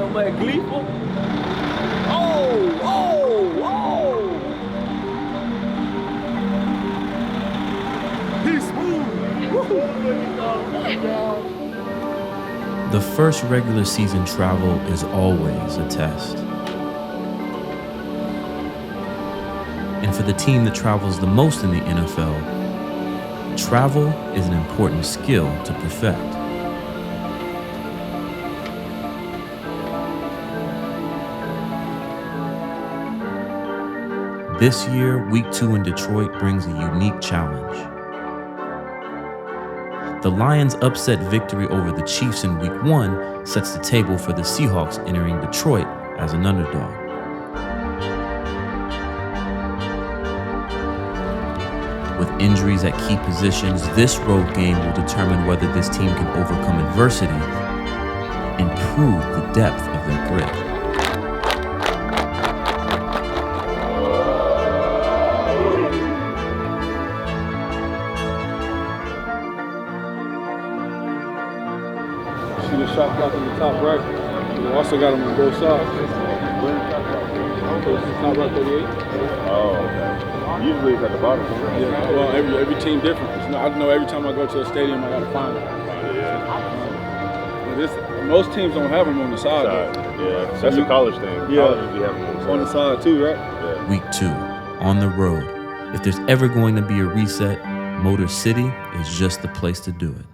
something like gleeful. Oh! He's smooth. The first regular season travel is always a test. And for the team that travels the most in the NFL, travel is an important skill to perfect. This year, Week 2 in Detroit brings a unique challenge. The Lions' upset victory over the Chiefs in Week 1 sets the table for the Seahawks entering Detroit as an underdog. With injuries at key positions, this road game will determine whether this team can overcome adversity and prove the depth of their grit. See the shot clock on the top right. We also got them on both sides. Top right 38. Oh, okay. Usually it's at the bottom. Yeah, well, every team different. I know every time I go to a stadium, I got to find it. Yeah. Most teams don't have them on the side. Yeah, so that's a college thing. Yeah. College, you have them On the side too, right? Yeah. Week 2, on the road. If there's ever going to be a reset, Motor City is just the place to do it.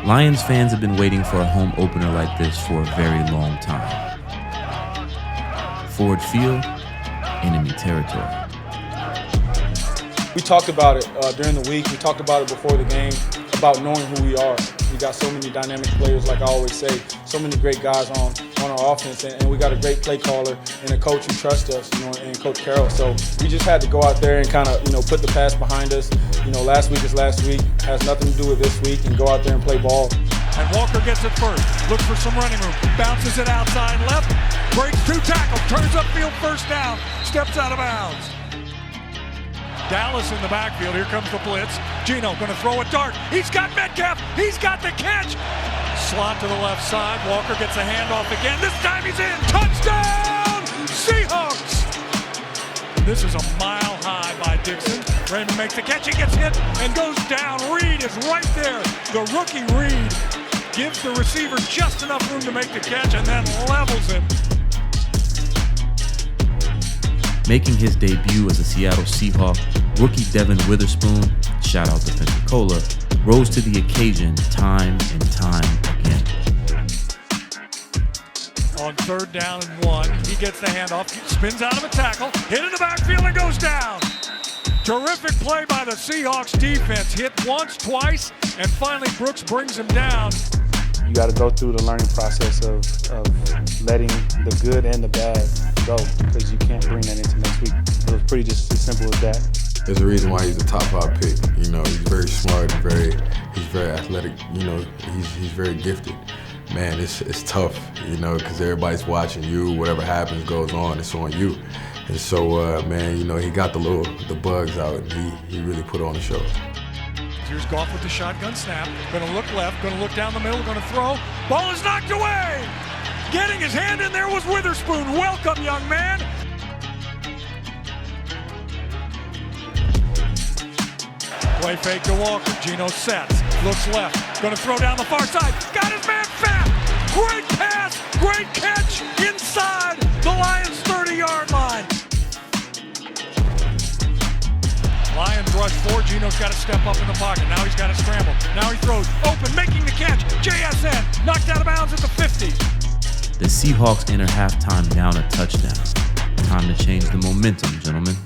Lions fans have been waiting for a home opener like this for a very long time. Ford Field, enemy territory. We talked about it during the week. We talked about it before the game, about knowing who we are. We got so many dynamic players, like I always say, so many great guys on our offense, and we got a great play caller and a coach who trusts us, and Coach Carroll. So we just had to go out there and kind of, put the past behind us. Last week is last week, has nothing to do with this week, and go out there and play ball. And Walker gets it first, looks for some running room, bounces it outside left, breaks 2 tackles, turns upfield, first down, steps out of bounds. Dallas in the backfield, here comes the blitz. Geno gonna throw a dart, he's got Metcalf, he's got the catch. Slot to the left side, Walker gets a handoff again, this time he's in, touchdown, Seahawks! This is a mile high by Dixon. Raymond makes the catch, he gets hit and goes down. Reed is right there. The rookie Reed gives the receiver just enough room to make the catch and then levels him. Making his debut as a Seattle Seahawk, rookie Devin Witherspoon, shout out to Pensacola, rose to the occasion time and time again. On 3rd down and 1, he gets the handoff, spins out of a tackle, hit in the backfield and goes down. Terrific play by the Seahawks defense. Hit once, twice, and finally Brooks brings him down. You got to go through the learning process of letting the good and the bad go, because you can't bring that into next week. It was pretty just as simple as that. There's a reason why he's a top 5 pick. He's very smart, he's very athletic. He's very gifted. Man, it's tough, because everybody's watching you. Whatever happens goes on. It's on you. And so, man, he got the bugs out, and he really put on the show. Here's Goff with the shotgun snap. Gonna look left, gonna look down the middle, gonna throw. Ball is knocked away! Getting his hand in there was Witherspoon. Welcome, young man! Play fake to Walker. Geno sets, looks left, gonna throw down the far side. Got his man fat! Great pass, great catch inside the Lions' 30-yard line. Lions rush 4, Geno's got to step up in the pocket. Now he's got to scramble. Now he throws, open, making the catch. JSN, knocked out of bounds at the 50. The Seahawks enter halftime down a touchdown. Time to change the momentum, gentlemen.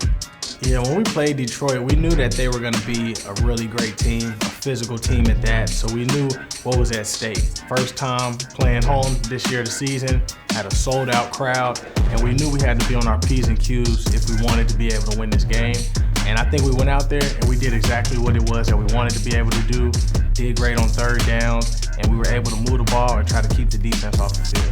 Yeah, when we played Detroit, we knew that they were going to be a really great team, a physical team at that, so we knew what was at stake. First time playing home this year of the season, had a sold-out crowd, and we knew we had to be on our P's and Q's if we wanted to be able to win this game. And I think we went out there and we did exactly what it was that we wanted to be able to do, did great on third downs, and we were able to move the ball and try to keep the defense off the field.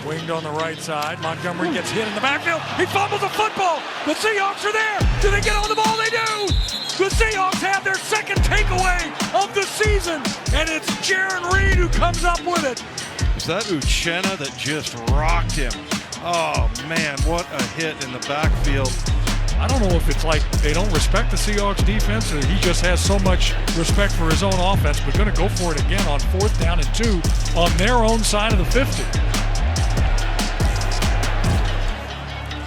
Winged on the right side. Montgomery gets hit in the backfield. He fumbles the football. The Seahawks are there. Do they get on the ball? They do. The Seahawks have their second takeaway of the season, and it's Jarran Reed who comes up with it. Is that Uchenna that just rocked him? Oh, man, what a hit in the backfield. I don't know if it's like they don't respect the Seahawks defense or he just has so much respect for his own offense, but going to go for it again on 4th down and 2 on their own side of the 50.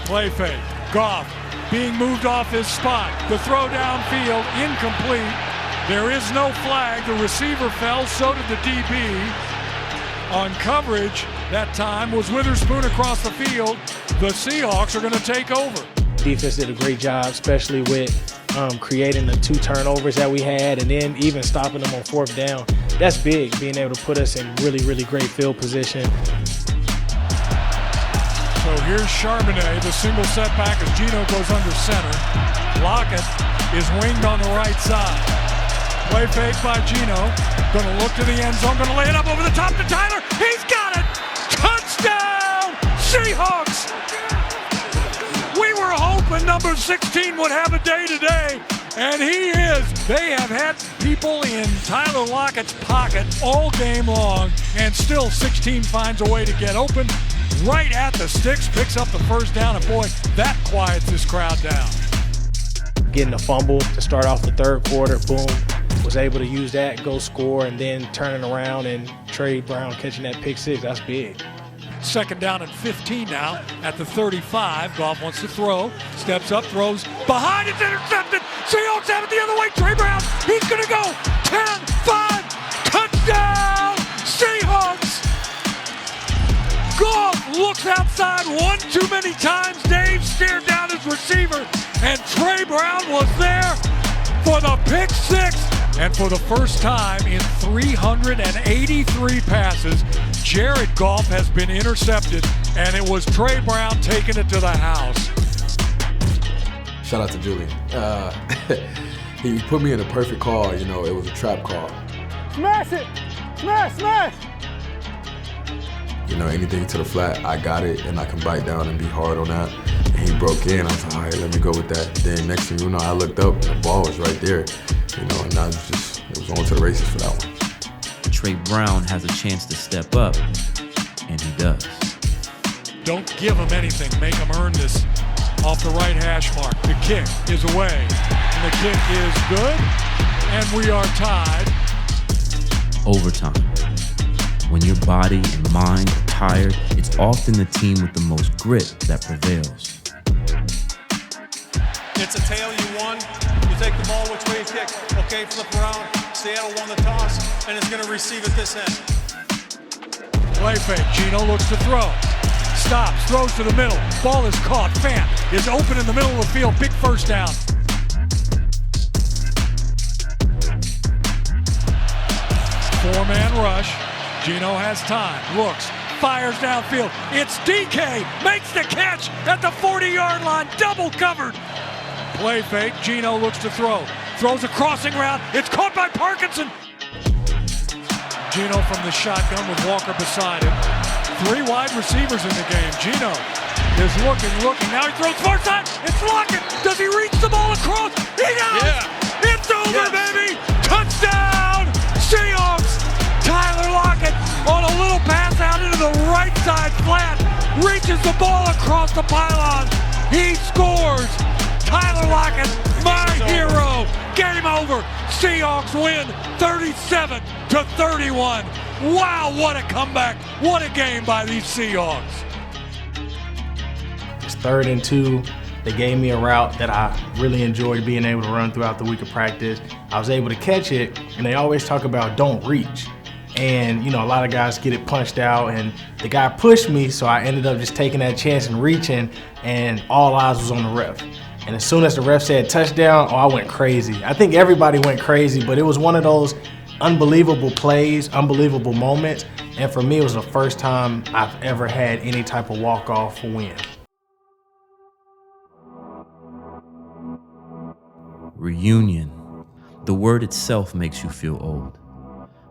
Play fake. Goff being moved off his spot. The throw downfield, incomplete. There is no flag. The receiver fell, so did the DB. On coverage that time was Witherspoon across the field. The Seahawks are going to take over. Defense did a great job, especially with creating the 2 turnovers that we had and then even stopping them on 4th down. That's big, being able to put us in really, really great field position. So here's Charbonnet, the single setback as Geno goes under center. Lockett is winged on the right side. Play fake by Geno. Going to look to the end zone, going to lay it up over the top to Tyler. He's got it! Touchdown! Seahawks! We were hoping number 16 would have a day today, and he is. They have had people in Tyler Lockett's pocket all game long, and still 16 finds a way to get open. Right at the sticks, picks up the 1st down, and boy, that quiets this crowd down. Getting a fumble to start off the 3rd quarter, boom, was able to use that, go score, and then turning around and Trey Brown catching that pick 6, that's big. 2nd down and 15 now at the 35. Goff wants to throw, steps up, throws behind, it's intercepted. Seahawks have it the other way. Trey Brown, he's going to go 10-5, touchdown, Seahawks. Goff looks outside one too many times. Dave stared down his receiver, and Trey Brown was there for the pick 6. And for the first time in 383 passes, Jared Goff has been intercepted, and it was Trey Brown taking it to the house. Shout out to Julian. He put me in a perfect call. You know, it was a trap call. Smash it! Smash, smash! You know, anything to the flat, I got it, and I can bite down and be hard on that. And he broke in. I was like, all right, let me go with that. Then next thing you know, I looked up, and the ball was right there. You know, and I was it was on to the races for that one. Trey Brown has a chance to step up, and he does. Don't give him anything. Make him earn this off the right hash mark. The kick is away, and the kick is good, and we are tied. Overtime. When your body and mind are tired, it's often the team with the most grit that prevails. It's a tail you won. You take the ball which way you kick. Okay, flip around. Seattle won the toss, and it's going to receive at this end. Play fake. Geno looks to throw. Stops, throws to the middle. Ball is caught. Fant is open in the middle of the field. Big 1st down. Four-man rush. Geno has time. Looks. Fires downfield. It's DK. Makes the catch at the 40-yard line. Double covered. Play fake. Geno looks to throw. Throws a crossing route. It's caught by Parkinson. Geno from the shotgun with Walker beside him. 3 wide receivers in the game. Geno is looking. Now he throws far side. It's Lockett. Does he reach the ball across? He does. Yeah. It's over, baby. Touchdown, Seahawks. Tyler Lockett on a little pass out into the right side flat. Reaches the ball across the pylon. He scores. Tyler Lockett, my hero. Game over. Seahawks win 37-31. Wow, what a comeback. What a game by these Seahawks. It's 3rd and 2. They gave me a route that I really enjoyed being able to run throughout the week of practice. I was able to catch it, and they always talk about don't reach. And, a lot of guys get it punched out, and the guy pushed me, so I ended up just taking that chance and reaching, and all eyes was on the ref. And as soon as the ref said touchdown, I went crazy. I think everybody went crazy, but it was one of those unbelievable plays, unbelievable moments, and for me, it was the first time I've ever had any type of walk-off win. Reunion. The word itself makes you feel old.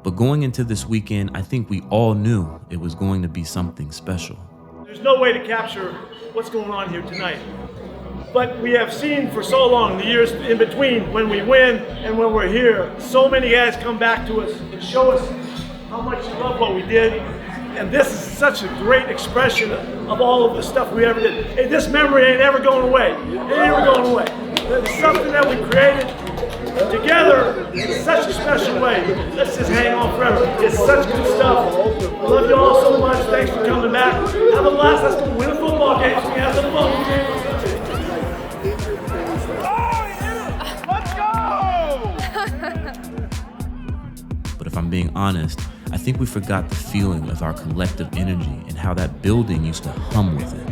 But going into this weekend, I think we all knew it was going to be something special. There's no way to capture what's going on here tonight. But we have seen for so long, the years in between, when we win and when we're here, so many guys come back to us and show us how much you love what we did. And this is such a great expression of all of the stuff we ever did. Hey, this memory ain't ever going away. It ain't ever going away. It's something that we created together in such a special way. Let's just hang on forever. It's such good stuff. I love you all so much. Thanks for coming back. Have a blast. Let's go win a football game so we have some fun. But if I'm being honest, I think we forgot the feeling of our collective energy and how that building used to hum with it.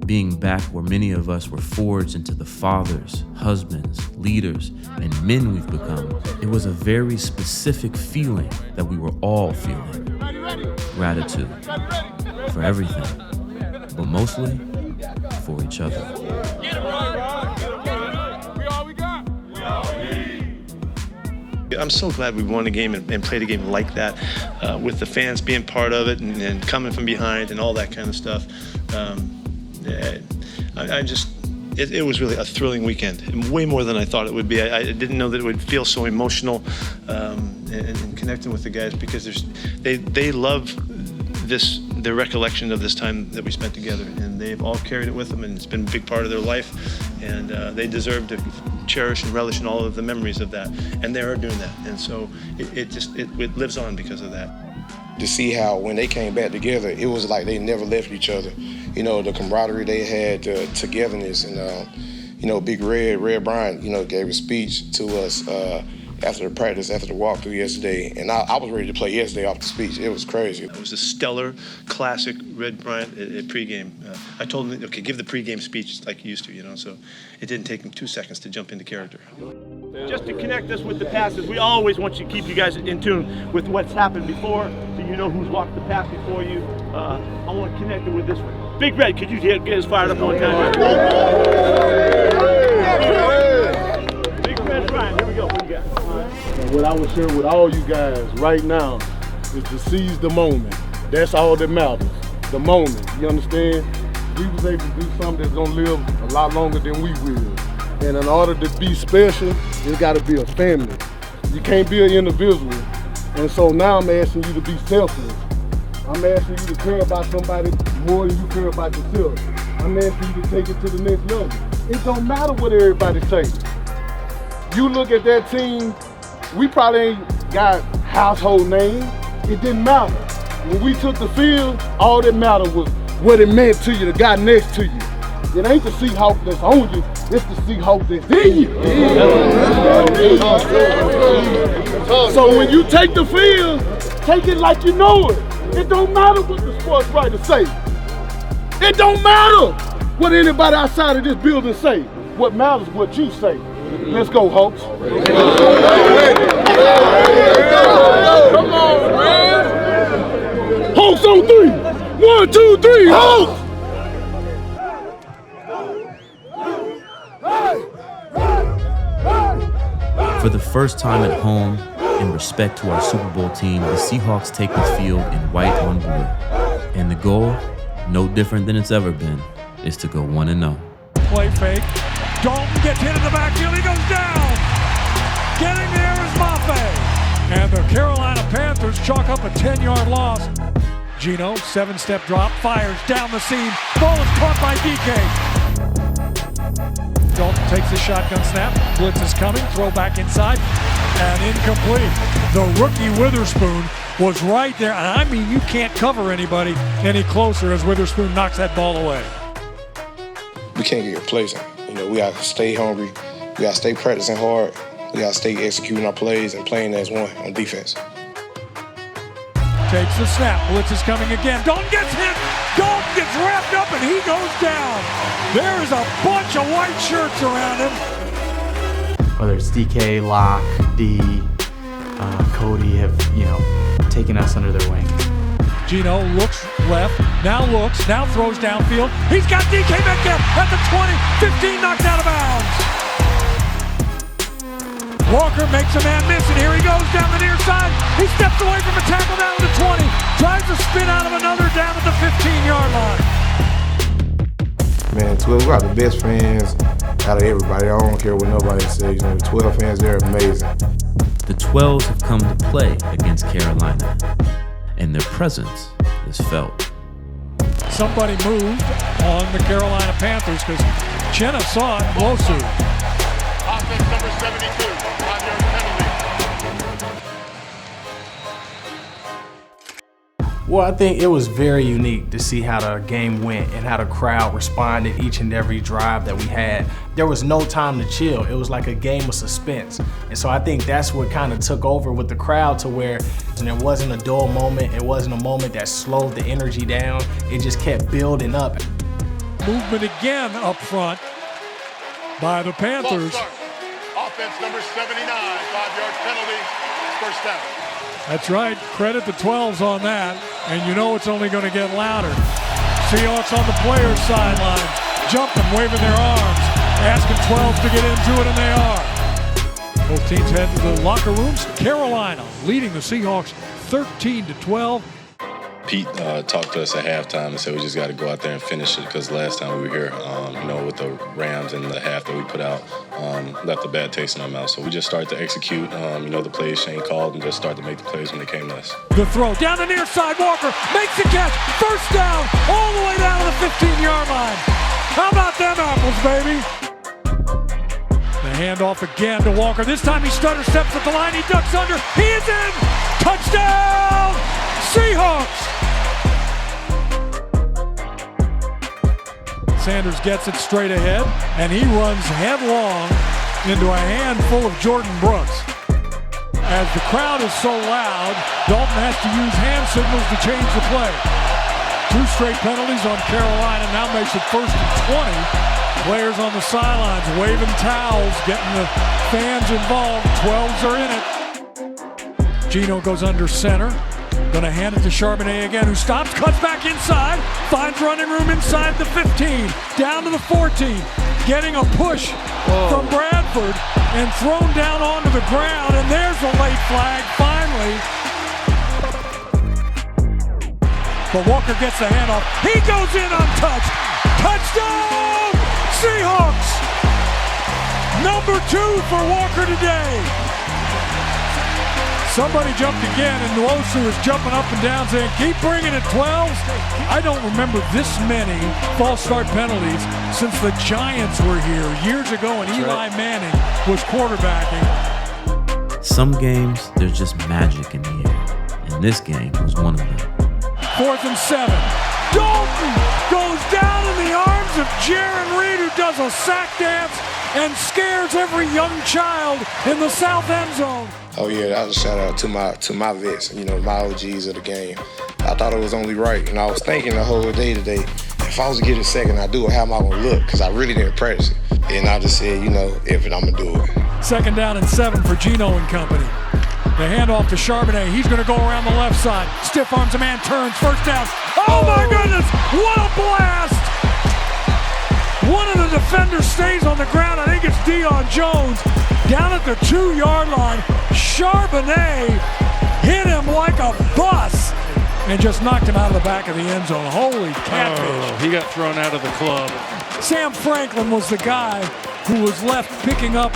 Being back where many of us were forged into the fathers, husbands, leaders, and men we've become, it was a very specific feeling that we were all feeling. Gratitude for everything, but mostly for each other. I'm so glad we won a game and played a game like that, with the fans being part of it and coming from behind and all that kind of stuff. It was really a thrilling weekend, way more than I thought it would be. I didn't know that it would feel so emotional, and connecting with the guys, because they love their recollection of this time that we spent together, and they've all carried it with them, and it's been a big part of their life, and they deserve to cherish and relish in all of the memories of that, and they are doing that, and so it lives on because of that. To see how when they came back together, it was like they never left each other. The camaraderie they had, the togetherness, and Big Red Bryant, gave a speech to us after the practice, after the walkthrough yesterday, and I was ready to play yesterday off the speech. It was crazy. It was a stellar, classic Red Bryant at pregame. I told him, okay, give the pregame speech like you used to, so it didn't take him 2 seconds to jump into character. Just to connect us with the past, we always want you to keep you guys in tune with what's happened before, so you know who's walked the path before you. I want to connect it with this one. Big Red, could you get us fired up one time? Big Red Bryant, here we go. What you got? What I would share with all you guys right now is to seize the moment. That's all that matters, the moment, you understand? We was able to do something that's gonna live a lot longer than we will. And in order to be special, it's gotta be a family. You can't be an individual. And so now I'm asking you to be selfless. I'm asking you to care about somebody more than you care about yourself. I'm asking you to take it to the next level. It don't matter what everybody says. You look at that team, we probably ain't got household names. It didn't matter. When we took the field, all that mattered was what it meant to you, the guy next to you. It ain't the Seahawks that's on you, it's the Seahawks that's in you. So when you take the field, take it like you know it. It don't matter what the sports writers say. It don't matter what anybody outside of this building say. What matters is what you say. Let's go, Hawks. Come on, man. Hawks on 3. 1, 2, 3, Hawks. For the first time at home, in respect to our Super Bowl team, the Seahawks take the field in white on blue. And the goal, no different than it's ever been, is to go 1-0. Play fake. Dalton gets hit in the backfield. He goes down. Getting there is Mafe. And the Carolina Panthers chalk up a 10-yard loss. Gino, 7-step drop, fires down the seam. Ball is caught by DK. Dalton takes the shotgun snap. Blitz is coming. Throw back inside. And incomplete. The rookie Witherspoon was right there. And I mean, you can't cover anybody any closer as Witherspoon knocks that ball away. We can't get complacent. We got to stay hungry. We got to stay practicing hard. We got to stay executing our plays and playing as one on defense. Takes the snap. Blitz is coming again. Dalton gets hit. Dalton gets wrapped up and he goes down. There is a bunch of white shirts around him. Whether it's DK, Locke, D, Cody have, taken us under their wing. Geno looks left, now throws downfield. He's got DK Metcalf at the 20, 15 knocked out of bounds. Walker makes a man miss, and here he goes down the near side. He steps away from a tackle down to the 20, tries to spin out of another down at the 15-yard line. Man, 12, we got the best fans out of everybody. I don't care what nobody says. The 12 fans, they're amazing. The 12s have come to play against Carolina, and their presence is felt. Somebody moved on the Carolina Panthers because Chenna saw it, Losu. Offense number 72, 5-yard penalty. Well, I think it was very unique to see how the game went and how the crowd responded each and every drive that we had. There was no time to chill. It was like a game of suspense. And so I think that's what kind of took over with the crowd to where there wasn't a dull moment. It wasn't a moment that slowed the energy down. It just kept building up. Movement again up front by the Panthers. Offense number 79, 5-yard penalty, first down. That's right, credit the 12s on that, and you know it's only going to get louder. Seahawks on the players' sideline, jumping, waving their arms, asking 12s to get into it, and they are. Both teams head to the locker rooms. Carolina leading the Seahawks 13-12. Pete talked to us at halftime and said we just got to go out there and finish it because last time we were here, with the Rams and the half that we put out, left a bad taste in our mouth. So we just started to execute, the plays Shane called and just started to make the plays when they came to us. The throw down the near side, Walker makes the catch, first down, all the way down to the 15-yard line. How about them apples, baby? The handoff again to Walker. This time he stutter steps at the line, he ducks under, he is in! Touchdown! Seahawks! Sanders gets it straight ahead, and he runs headlong into a handful of Jordan Brooks. As the crowd is so loud, Dalton has to use hand signals to change the play. 2 straight penalties on Carolina now makes it 1st and 20. Players on the sidelines waving towels, getting the fans involved. 12s are in it. Geno goes under center. Gonna hand it to Charbonnet again, who stops, cuts back inside, finds running room inside the 15, down to the 14, getting a push from Bradford and thrown down onto the ground, and there's a late flag finally. But Walker gets the handoff. He goes in untouched. Touchdown, Seahawks! Number 2 for Walker today. Somebody jumped again, and Nwosu is jumping up and down saying, keep bringing it, 12s. I don't remember this many false start penalties since the Giants were here years ago and Eli Manning was quarterbacking. Some games, there's just magic in the air, and this game was one of them. 4th and 7. Dalton goes down in the arms of Jaron Reed, who does a sack dance and scares every young child in the south end zone. Oh yeah, that was a shout out to my vets, my OGs of the game. I thought it was only right, and I was thinking the whole day today, if I was to get a second, I'd do it, how am I gonna look? Because I really didn't practice it. And I just said, if it, I'm gonna do it. 2nd down and 7 for Geno and company. The handoff to Charbonnet, he's gonna go around the left side. Stiff arms a man, turns, first down. Oh my goodness, what a blast! One of the defenders stays on the ground, I think it's Deion Jones. Down at the 2-yard line, Charbonnet hit him like a bus and just knocked him out of the back of the end zone. Holy catfish. He got thrown out of the club. Sam Franklin was the guy who was left picking up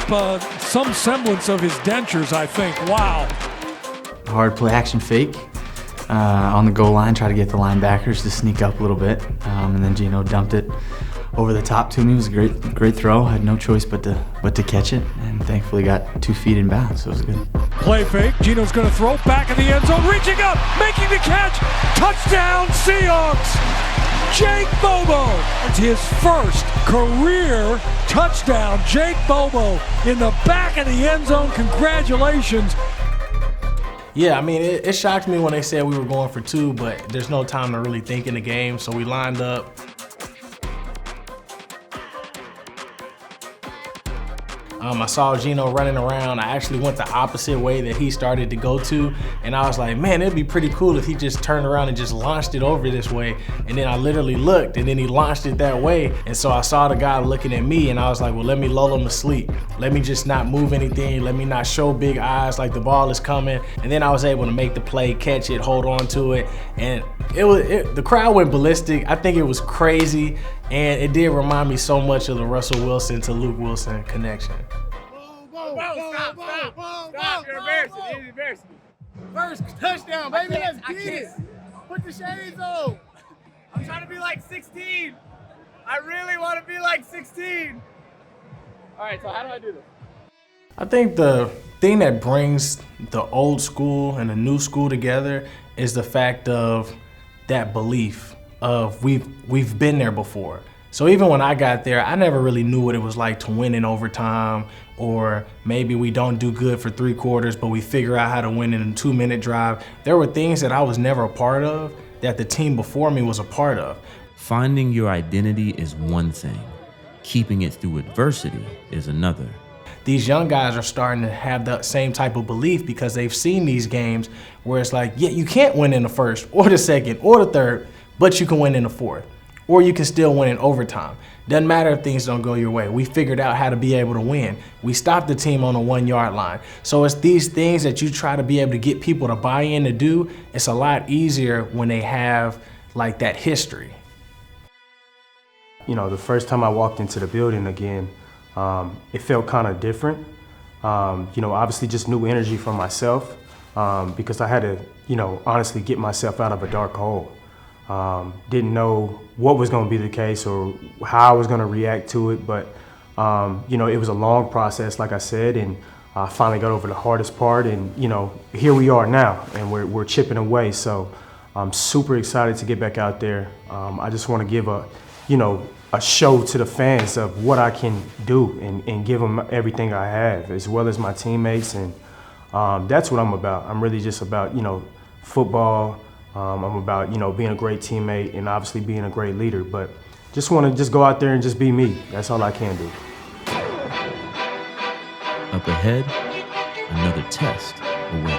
some semblance of his dentures, I think. Wow. Hard play action fake. On the goal line, try to get the linebackers to sneak up a little bit. And then Geno dumped it over the top to me. It was a great throw. I had no choice but to catch it, and thankfully got 2 feet in bounds, so it was good. Play fake. Geno's going to throw back in the end zone. Reaching up, making the catch. Touchdown, Seahawks. Jake Bobo. It's his first career touchdown. Jake Bobo in the back of the end zone. Congratulations. Yeah, I mean, it shocked me when they said we were going for 2, but there's no time to really think in the game, so we lined up. I saw Geno running around. I actually went the opposite way that he started to go to, and I was like, man, it'd be pretty cool if he just turned around and just launched it over this way. And then I literally looked, and then he launched it that way. And so I saw the guy looking at me, and I was like, well, let me lull him to sleep. Let me just not move anything. Let me not show big eyes like the ball is coming. And then I was able to make the play, catch it, hold on to it. And the crowd went ballistic. I think it was crazy, and it did remind me so much of the Russell Wilson to Luke Wilson connection. Stop, you're embarrassing. You're embarrassing. First touchdown, baby, let's get it. Put the shades on. I'm trying to be like 16. I really want to be like 16. All right, so how do I do this? I think the thing that brings the old school and the new school together is the fact of that belief of we've been there before. So even when I got there, I never really knew what it was like to win in overtime, or maybe we don't do good for 3 quarters, but we figure out how to win in a 2-minute drive. There were things that I was never a part of that the team before me was a part of. Finding your identity is one thing. Keeping it through adversity is another. These young guys are starting to have that same type of belief because they've seen these games where it's like, yeah, you can't win in the first or the second or the third, but you can win in the fourth. Or you can still win in overtime. Doesn't matter if things don't go your way. We figured out how to be able to win. We stopped the team on the 1-yard line. So it's these things that you try to be able to get people to buy in to do. It's a lot easier when they have like that history. You know, the first time I walked into the building again, it felt kind of different. You know, obviously just new energy from myself because I had to, you know, honestly get myself out of a dark hole. Didn't know what was going to be the case or how I was going to react to it, but you know, it was a long process, like I said, and I finally got over the hardest part, and you know, here we are now, and we're chipping away. So I'm super excited to get back out there. I just want to give a show to the fans of what I can do and give them everything I have, as well as my teammates, and that's what I'm about. I'm really just about, you know, football. I'm about, you know, being a great teammate and obviously being a great leader, but just want to just go out there and just be me. That's all I can do. Up ahead, another test awaits.